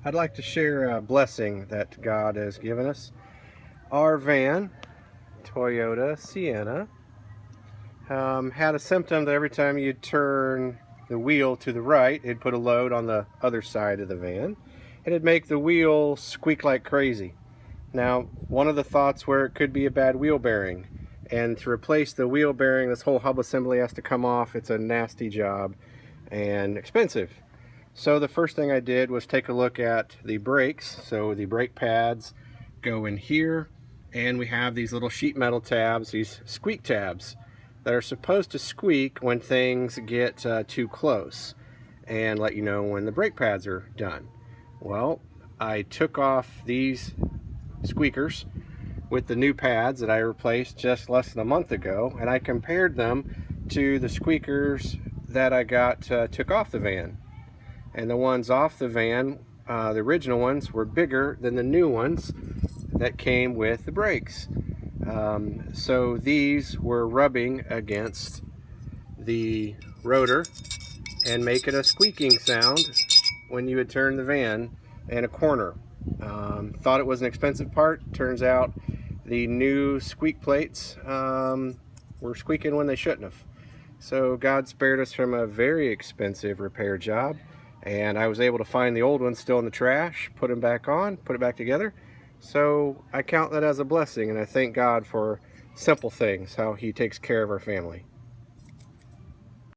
I'd like to share a blessing that God has given us. Our van, Toyota Sienna, had a symptom that every time you turn the wheel to the right, it'd put a load on the other side of the van, and it'd make the wheel squeak like crazy. Now, one of the thoughts were it could be a bad wheel bearing, and to replace the wheel bearing, this whole hub assembly has to come off. It's a nasty job and expensive. So the first thing I did was take a look at the brakes. So the brake pads go in here, and we have these little sheet metal tabs, these squeak tabs, that are supposed to squeak when things get too close and let you know when the brake pads are done. Well, I took off these squeakers with the new pads that I replaced just less than a month ago, and I compared them to the squeakers that I took off the van. And the ones off the van, the original ones, were bigger than the new ones that came with the brakes. So these were rubbing against the rotor and making a squeaking sound when you would turn the van in a corner. Thought it was an expensive part. Turns out the new squeak plates were squeaking when they shouldn't have. So God spared us from a very expensive repair job, and I was able to find the old ones still in the trash, put them back on, put it back together. So I count that as a blessing, and I thank God for simple things, how He takes care of our family.